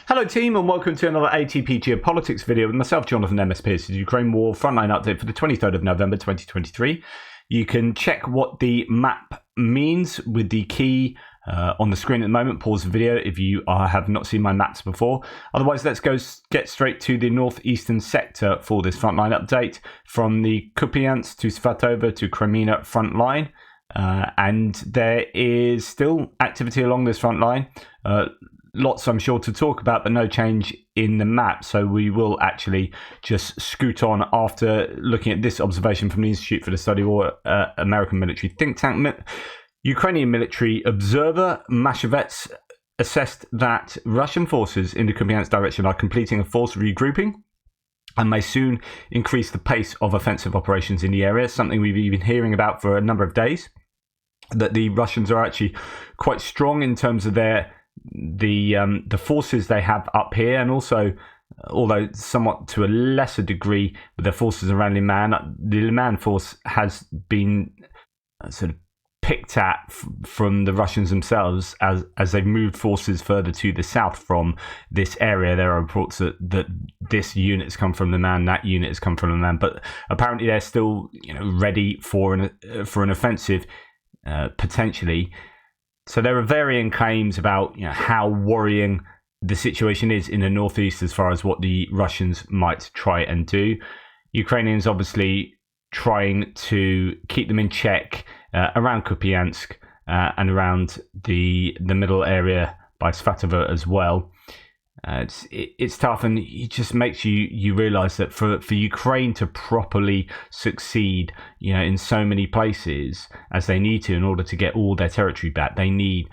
Hello team and welcome to another ATP Geopolitics video with myself, Jonathan MS Pearce, the Ukraine War Frontline update for the 23rd of November 2023. You can check what the map means with the key on the screen at the moment. Pause the video if you have not seen my maps before. Otherwise, let's get straight to the northeastern sector for this frontline update from the Kupiansk to Svatovo to Crimea front line. And there is still activity along this front line. Lots, I'm sure, to talk about, but no change in the map. So we will actually just scoot on after looking at this observation from the Institute for the Study of War, American military think tank. Ukrainian military observer Mashevets assessed that Russian forces in the Kupiansk direction are completing a force regrouping and may soon increase the pace of offensive operations in the area, something we've been hearing about for a number of days, that the Russians are actually quite strong in terms of the forces they have up here, and also, although somewhat to a lesser degree, with their forces around Liman. The Liman force has been sort of picked at from the Russians themselves as they've moved forces further to the south from this area. There are reports that this unit has come from Liman, that unit has come from Liman, but apparently they're still ready for an offensive potentially. So there are varying claims about how worrying the situation is in the northeast as far as what the Russians might try and do. Ukrainians obviously trying to keep them in check around Kupiansk and around the middle area by Svatovo as well. It's tough, and it just makes you realize that for Ukraine to properly succeed, in so many places as they need to in order to get all their territory back, they need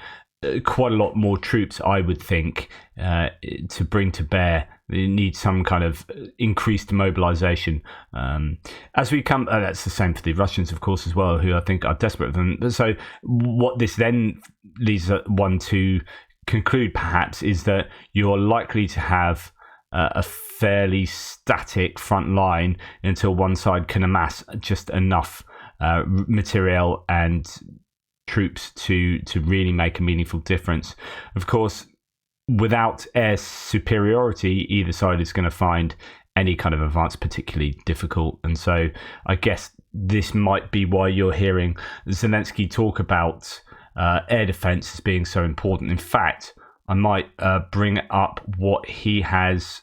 quite a lot more troops, I would think, to bring to bear. They need some kind of increased mobilization. As we come, that's the same for the Russians, of course, as well, who I think are desperate for them. So what this then leads one to conclude, perhaps, is that you're likely to have a fairly static front line until one side can amass just enough material and troops to really make a meaningful difference. Of course, without air superiority, either side is going to find any kind of advance particularly difficult. And so I guess this might be why you're hearing Zelensky talk about air defense as being so important. In fact, I might bring up what he's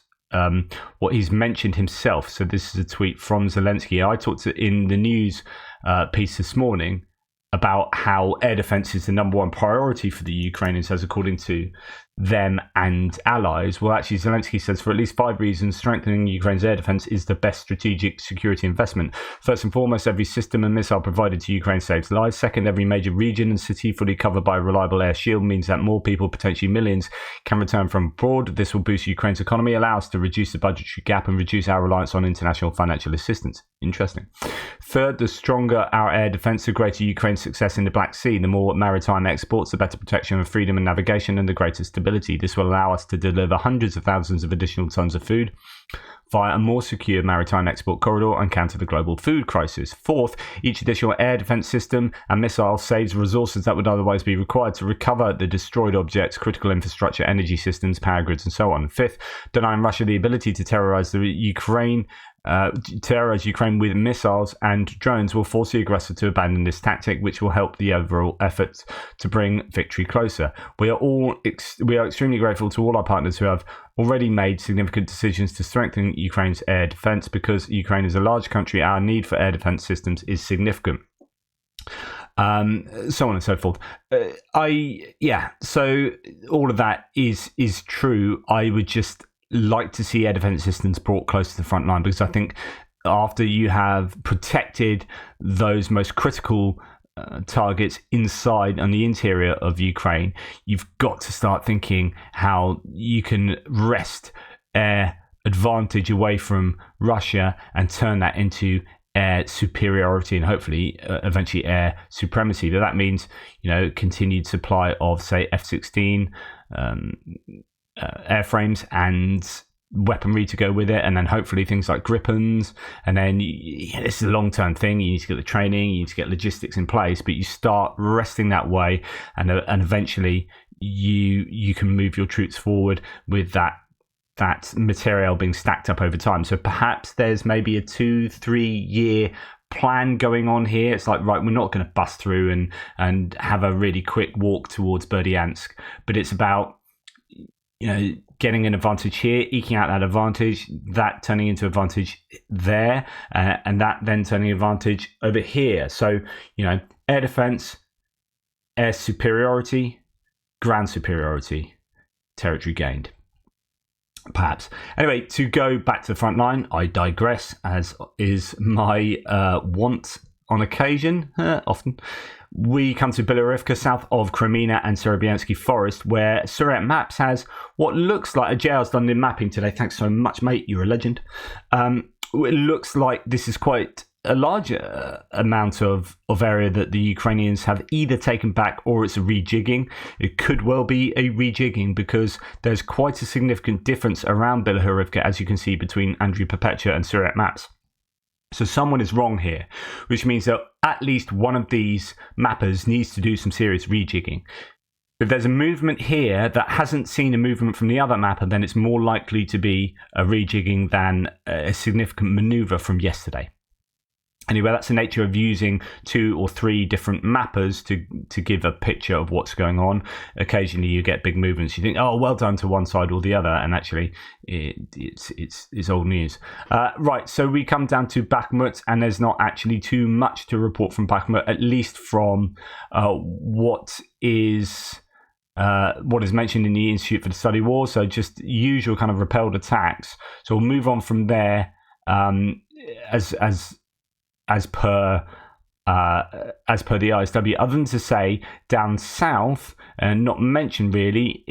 mentioned himself. So this is a tweet from Zelensky. I talked in the news piece this morning about how air defense is the number one priority for the Ukrainians, as according to them and allies. Well, actually, Zelensky says for at least 5 reasons, strengthening Ukraine's air defense is the best strategic security investment. First and foremost, every system and missile provided to Ukraine saves lives. Second, every major region and city fully covered by a reliable air shield means that more people, potentially millions, can return from abroad. This will boost Ukraine's economy, allow us to reduce the budgetary gap and reduce our reliance on international financial assistance. Interesting. Third, the stronger our air defense, the greater Ukraine's success in the Black Sea. The more maritime exports, the better protection of freedom and navigation, and the greater stability. This will allow us to deliver hundreds of thousands of additional tons of food via a more secure maritime export corridor and counter the global food crisis. Fourth, each additional air defense system and missile saves resources that would otherwise be required to recover the destroyed objects, critical infrastructure, energy systems, power grids, and so on. Fifth, denying Russia the ability to terrorize Ukraine with missiles and drones will force the aggressor to abandon this tactic, which will help the overall efforts to bring victory closer. We are extremely grateful to all our partners who have already made significant decisions to strengthen Ukraine's air defense. Because Ukraine is a large country, our need for air defense systems is significant. So on and so forth. So all of that is true. I would just like to see air defense systems brought close to the front line, because I think after you have protected those most critical targets inside on the interior of Ukraine, you've got to start thinking how you can wrest air advantage away from Russia and turn that into air superiority and hopefully eventually air supremacy. But that means continued supply of, say, F-16 airframes and weaponry to go with it, and then hopefully things like Gripens, and then this is a long-term thing. You need to get the training, you need to get logistics in place, but you start resting that way, and eventually you can move your troops forward with that material being stacked up over time. So perhaps there's maybe a 2-3 year plan going on here. It's like, right, we're not going to bust through and have a really quick walk towards Berdyansk, but it's about, getting an advantage here, eking out that advantage, that turning into advantage there, and that then turning advantage over here. So, air defense, air superiority, ground superiority, territory gained. Perhaps. Anyway, to go back to the front line, I digress, as is my want on occasion, often. We come to Avdiivka, south of Kreminna and Serebyansky Forest, where Suriyat Maps has what looks like a JL's done the mapping today. Thanks so much, mate. You're a legend. It looks like this is quite a large amount of area that the Ukrainians have either taken back or it's a rejigging. It could well be a rejigging because there's quite a significant difference around Avdiivka, as you can see, between Andriy Perpetua and Suriyat Maps. So someone is wrong here, which means that at least one of these mappers needs to do some serious rejigging. If there's a movement here that hasn't seen a movement from the other mapper, then it's more likely to be a rejigging than a significant maneuver from yesterday. Anyway, that's the nature of using 2 or 3 different mappers to give a picture of what's going on. Occasionally, you get big movements. You think, "Oh, well done" to one side or the other, and actually, it's old news. Right, so we come down to Bakhmut, and there's not actually too much to report from Bakhmut, at least from what is mentioned in the Institute for the Study of War. So just usual kind of repelled attacks. So we'll move on from there as per the ISW, other than to say down south, and not mentioned really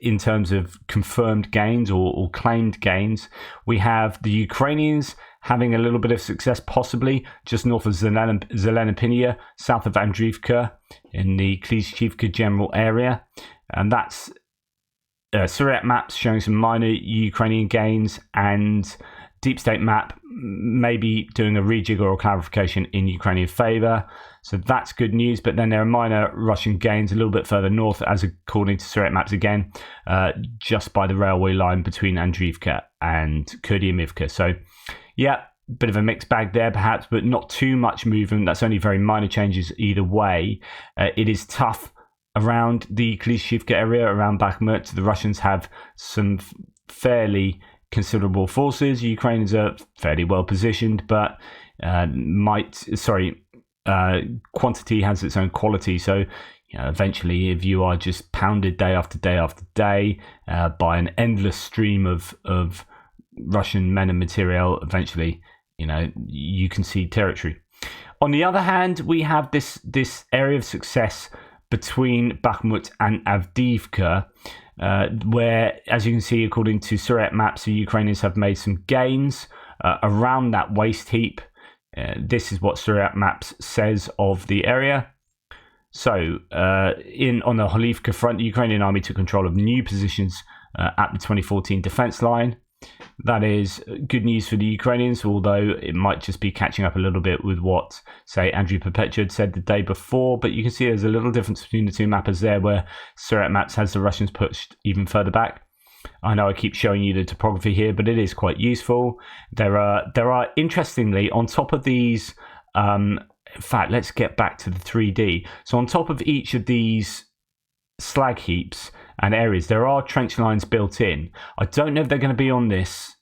in terms of confirmed gains or claimed gains, we have the Ukrainians having a little bit of success, possibly just north of Zelenopinnya, south of Avdiivka, in the Klishchiivka general area, and that's Suriyat Maps showing some minor Ukrainian gains, and Deep State Map maybe doing a rejig or a clarification in Ukrainian favour. So that's good news. But then there are minor Russian gains a little bit further north, as according to Suriyat Maps again, just by the railway line between Avdiivka and Kurdyamivka. So, yeah, bit of a mixed bag there perhaps, but not too much movement. That's only very minor changes either way. It is tough around the Klishchiivka area, around Bakhmut. The Russians have some fairly considerable forces. Ukrainians are fairly well positioned, but quantity has its own quality. So eventually, if you are just pounded day after day after day by an endless stream of Russian men and material, eventually you concede territory. On the other hand, we have this area of success between Bakhmut and Avdiivka, where, as you can see, according to Suriyat Maps, the Ukrainians have made some gains around that waste heap. This is what Suriyat Maps says of the area. So, on the Avdiivka front, the Ukrainian army took control of new positions at the 2014 defense line. That is good news for the Ukrainians, although it might just be catching up a little bit with what, say, Andriy Perpetua had said the day before. But you can see there's a little difference between the two mappers there, where Suriyat Maps has the Russians pushed even further back. I know I keep showing you the topography here, but it is quite useful. There are interestingly, on top of these, in fact, let's get back to the 3D. So on top of each of these slag heaps and areas, there are trench lines built in. I don't know if they're going to be on this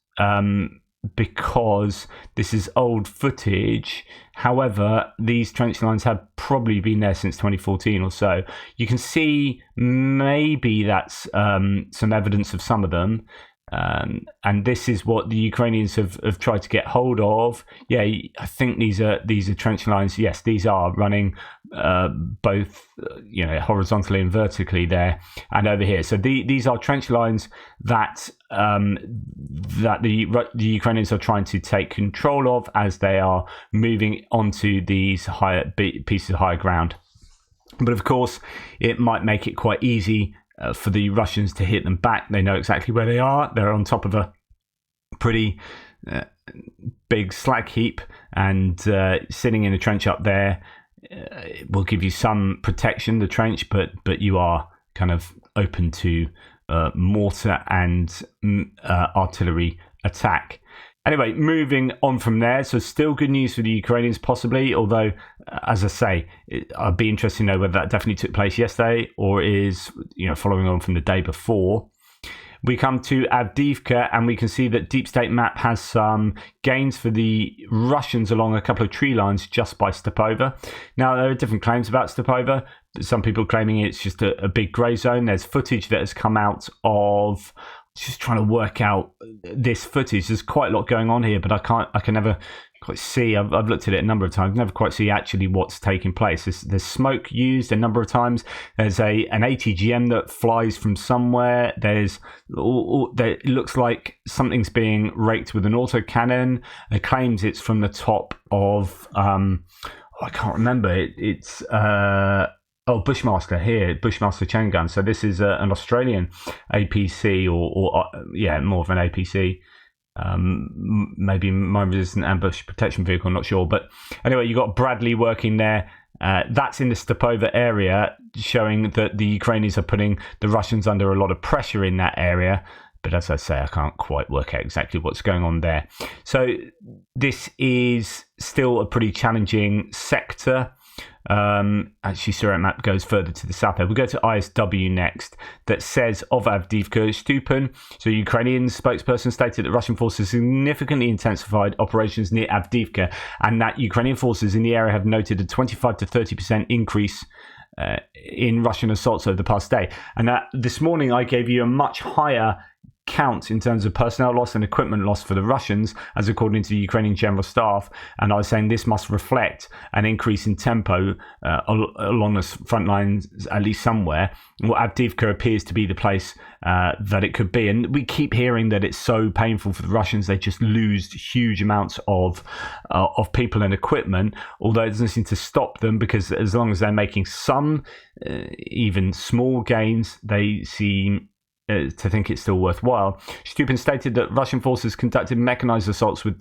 because this is old footage. However, these trench lines have probably been there since 2014 or so. You can see maybe that's some evidence of some of them. And this is what the Ukrainians have tried to get hold of. Yeah, I think these are trench lines. Yes, these are running both horizontally and vertically there and over here. So these are trench lines that the Ukrainians are trying to take control of as they are moving onto these higher pieces of higher ground. But of course, it might make it quite easy for the Russians to hit them back. They know exactly where they are. They're on top of a pretty big slag heap, and sitting in a trench up there will give you some protection, the trench, but you are kind of open to mortar and artillery attack. Anyway, moving on from there, so still good news for the Ukrainians possibly, although, as I say, I'd be interested to know whether that definitely took place yesterday or is, following on from the day before. We come to Avdiivka and we can see that Deep State Map has some gains for the Russians along a couple of tree lines just by Stepova. Now, there are different claims about Stepova. Some people claiming it's just a big grey zone. There's footage that has come out of just trying to work out this footage. There's quite a lot going on here, but I can never quite see. I've looked at it a number of times, never quite see actually what's taking place. There's smoke used a number of times. There's an ATGM that flies from somewhere. It looks like something's being raked with an autocannon. It claims it's from the top of I can't remember. It's Bushmaster here, Bushmaster chain gun. So this is an Australian APC or more of an APC. Maybe mine resistant ambush protection vehicle, not sure. But anyway, you got Bradley working there. That's in the Stepova area, showing that the Ukrainians are putting the Russians under a lot of pressure in that area. But as I say, I can't quite work out exactly what's going on there. So this is still a pretty challenging sector. Actually, Surya map goes further to the south. We'll go to ISW next. That says of Avdiivka Stupin. So Ukrainian spokesperson stated that Russian forces significantly intensified operations near Avdiivka, and that Ukrainian forces in the area have noted a 25 to 30% increase in Russian assaults over the past day. And this morning I gave you a much higher count in terms of personnel loss and equipment loss for the Russians, as according to the Ukrainian General Staff, and I was saying this must reflect an increase in tempo along the front lines, at least somewhere. Well, Avdiivka appears to be the place that it could be, and we keep hearing that it's so painful for the Russians. They just lose huge amounts of people and equipment, although it doesn't seem to stop them, because as long as they're making some even small gains, they seem to think it's still worthwhile. Stupin stated that Russian forces conducted mechanized assaults with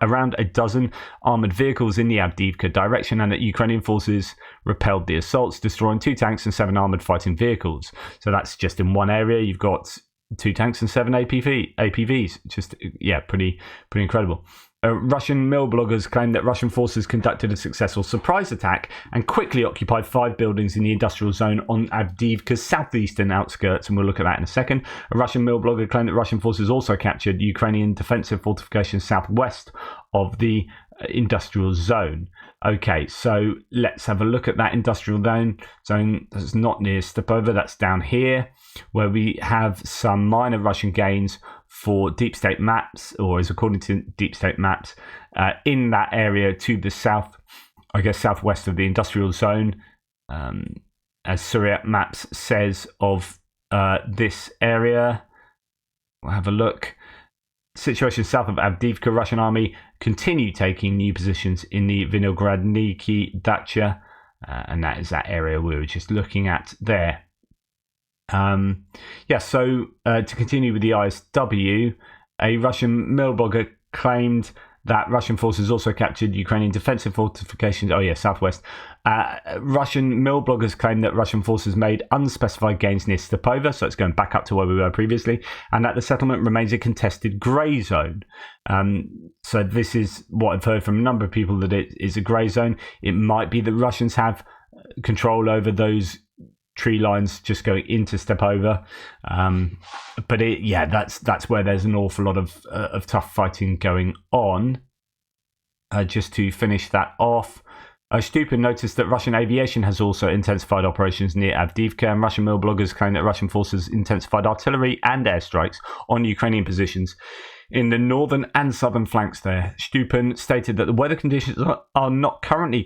around a dozen armored vehicles in the Avdiivka direction, and that Ukrainian forces repelled the assaults, destroying 2 tanks and 7 armored fighting vehicles. So that's just in one area. You've got 2 tanks and 7 APVs. Just, pretty incredible. Russian mill bloggers claim that Russian forces conducted a successful surprise attack and quickly occupied 5 buildings in the industrial zone on Avdiivka's southeastern outskirts, and we'll look at that in a second. A Russian mill blogger claimed that Russian forces also captured Ukrainian defensive fortifications southwest of the industrial zone. Okay, so let's have a look at that industrial zone. That's not near Stepova, that's down here, where we have some minor Russian gains for Deep State Maps, or as according to Deep State Maps, in that area to the south, I guess southwest of the industrial zone, as Surya Maps says of this area. We'll have a look. Situation south of Avdiivka, Russian army continue taking new positions in the Vinogradniki Dacha, and that is that area we were just looking at there. So to continue with the ISW, a Russian mill blogger claimed that Russian forces also captured Ukrainian defensive fortifications. Southwest. Russian mill bloggers claim that Russian forces made unspecified gains near Stepova, so it's going back up to where we were previously, and that the settlement remains a contested grey zone. So this is what I've heard from a number of people, that it is a grey zone. It might be that Russians have control over those tree lines just going into Stepova, but that's where there's an awful lot of tough fighting going on. Just to finish that off, Stupin noticed that Russian aviation has also intensified operations near Avdiivka, and Russian mill bloggers claim that Russian forces intensified artillery and airstrikes on Ukrainian positions in the northern and southern flanks there. Stupin stated that the weather conditions are not currently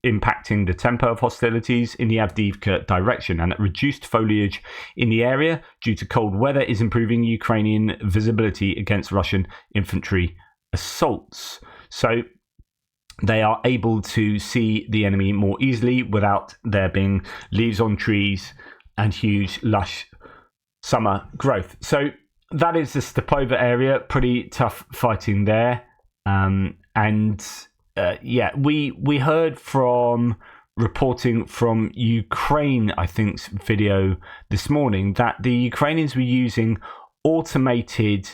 impacting the tempo of hostilities in the Avdiivka direction, and that reduced foliage in the area due to cold weather is improving Ukrainian visibility against Russian infantry assaults. So they are able to see the enemy more easily without there being leaves on trees and huge, lush summer growth. So that is the Stepova area. Pretty tough fighting there. We heard from reporting from Ukraine, I think's video this morning, that the Ukrainians were using automated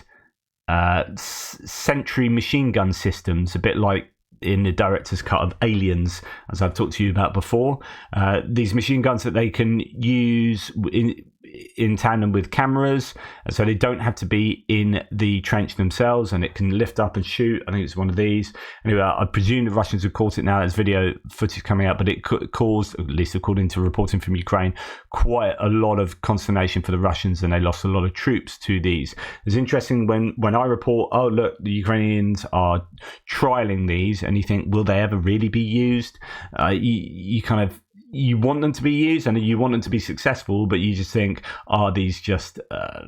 sentry machine gun systems, a bit like in the director's cut of Aliens, as I've talked to you about before. These machine guns that they can use in tandem with cameras, so they don't have to be in the trench themselves, and it can lift up and shoot. I think it's one of these. Anyway, I presume the Russians have caught it now. There's video footage coming out, but it caused, at least according to reporting from Ukraine, quite a lot of consternation for the Russians, and they lost a lot of troops to these. It's interesting when I report, oh look, the Ukrainians are trialing these, and you think, will they ever really be used? You want them to be used and you want them to be successful, but you just think, are these just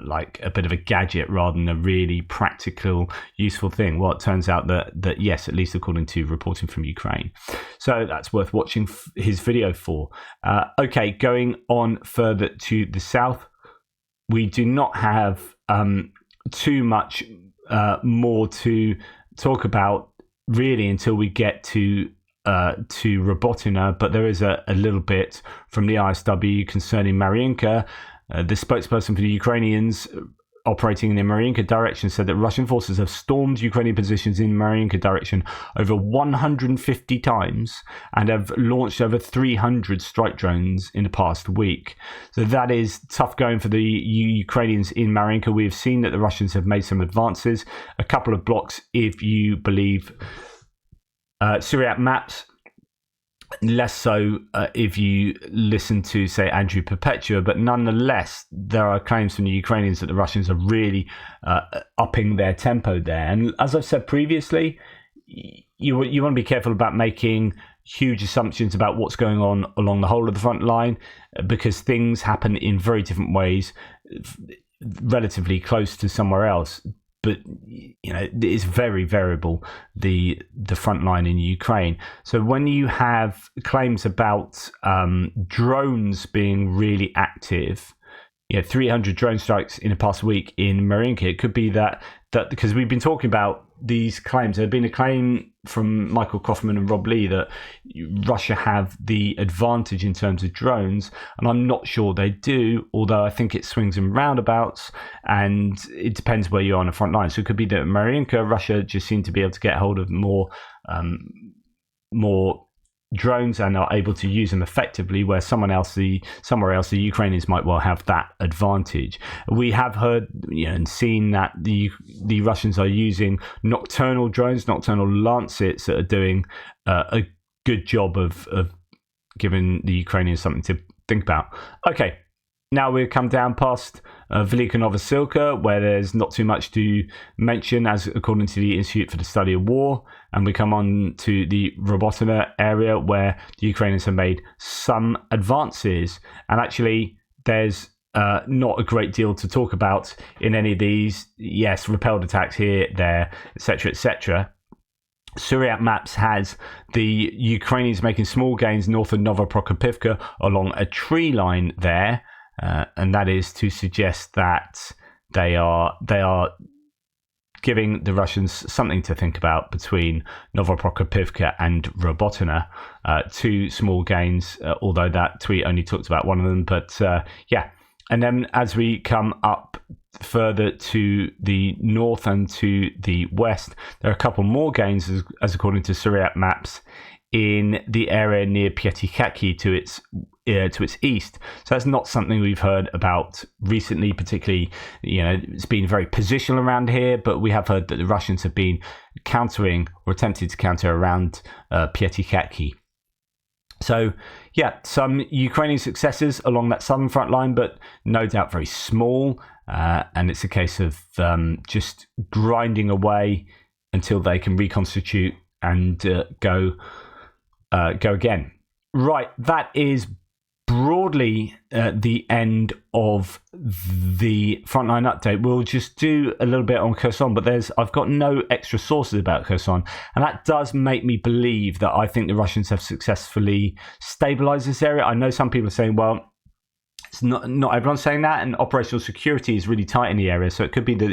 like a bit of a gadget rather than a really practical, useful thing? Well, it turns out that yes, at least according to reporting from Ukraine. So that's worth watching his video for. Okay, going on further to the south, we do not have too much more to talk about really until we get to Robotina, but there is a little bit from the ISW concerning Marinka. The spokesperson for the Ukrainians operating in the Marinka direction said that Russian forces have stormed Ukrainian positions in Marinka direction over 150 times and have launched over 300 strike drones in the past week. So that is tough going for the Ukrainians in Marinka. We have seen that the Russians have made some advances, a couple of blocks if you believe Syriac maps, less so if you listen to, say, Andrew Perpetua, but nonetheless, there are claims from the Ukrainians that the Russians are really upping their tempo there. And as I've said previously, you want to be careful about making huge assumptions about what's going on along the whole of the front line, because things happen in very different ways, relatively close to somewhere else. But it's very variable, the front line in Ukraine. So when you have claims about drones being really active, 300 drone strikes in the past week in Marinka, it could be that because we've been talking about these claims. There had been a claim from Michael Kaufman and Rob Lee that Russia have the advantage in terms of drones, and I'm not sure they do, although I think it swings and roundabouts, and it depends where you are on the front line. So it could be that Marinka, Russia just seem to be able to get hold of more drones and are able to use them effectively, where somewhere else the Ukrainians might well have that advantage. We have heard and seen that the Russians are using nocturnal drones, nocturnal Lancets, that are doing a good job of giving the Ukrainians something to think about. Okay, now we've come down past Velika Novosilka, where there's not too much to mention, as according to the Institute for the Study of War, and we come on to the Robotina area, where the Ukrainians have made some advances, and actually there's not a great deal to talk about in any of these. Yes, repelled attacks here, there, etc., etc. Syriac Maps has the Ukrainians making small gains north of Novoprokopivka along a tree line there. And that is to suggest that they are giving the Russians something to think about between Novoprokopivka and Robotina. Two small gains, although that tweet only talked about one of them. But yeah, and then as we come up further to the north and to the west, there are a couple more gains, as according to Syriac Maps, in the area near Pyatikaki to its east. So that's not something we've heard about recently, particularly, it's been very positional around here, but we have heard that the Russians have been countering or attempted to counter around Pyatikaki. So yeah, some Ukrainian successes along that southern front line, but no doubt very small. And it's a case of just grinding away until they can reconstitute and go again. Right, that is broadly the end of the frontline update. We'll just do a little bit on Kherson, but I've got no extra sources about Kherson, and that does make me believe that I think the Russians have successfully stabilized this area. I know some people are saying, well, it's not everyone's saying that, and operational security is really tight in the area, so it could be that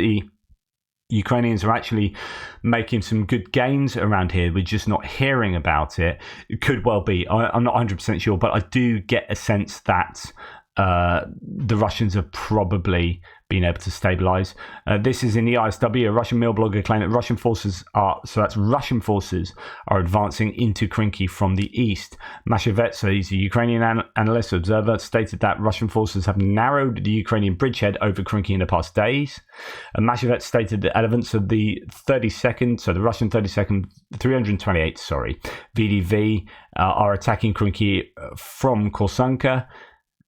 Ukrainians are actually making some good gains around here. We're just not hearing about it. It could well be. I'm not 100% sure, but I do get a sense that the Russians have probably been able to stabilize. This is in the ISW. A Russian mail blogger claimed that Russian forces are advancing into Krinky from the east. Mashavets, he's a Ukrainian analyst observer, stated that Russian forces have narrowed the Ukrainian bridgehead over Krinky in the past days. Mashavets stated that elements of the 32nd, so the Russian 328, VDV are attacking Krinky from Korsunka,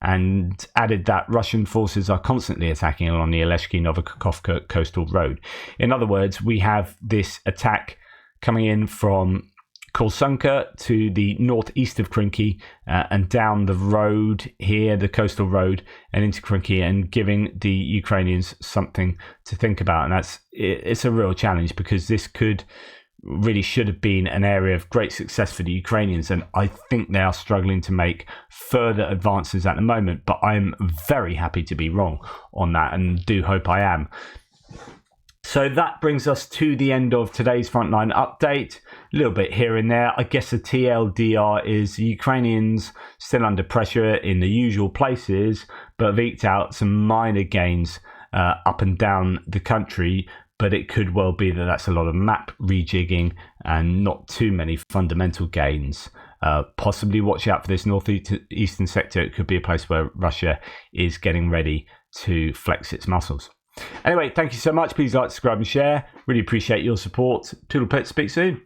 and added that Russian forces are constantly attacking along the Oleshki-Novikhovka coastal road. In other words, we have this attack coming in from Korsunka to the northeast of Krinky and down the road here, the coastal road, and into Krinky, and giving the Ukrainians something to think about. And it's a real challenge, because this should have been an area of great success for the Ukrainians, and I think they are struggling to make further advances at the moment, but I'm very happy to be wrong on that, and do hope I am. So that brings us to the end of today's Frontline update. A little bit here and there. I guess the TLDR is the Ukrainians still under pressure in the usual places, but have eked out some minor gains up and down the country. But it could well be that that's a lot of map rejigging and not too many fundamental gains. Possibly watch out for this northeastern sector. It could be a place where Russia is getting ready to flex its muscles. Anyway, thank you so much. Please like, subscribe and share. Really appreciate your support. Toodle pets, speak soon.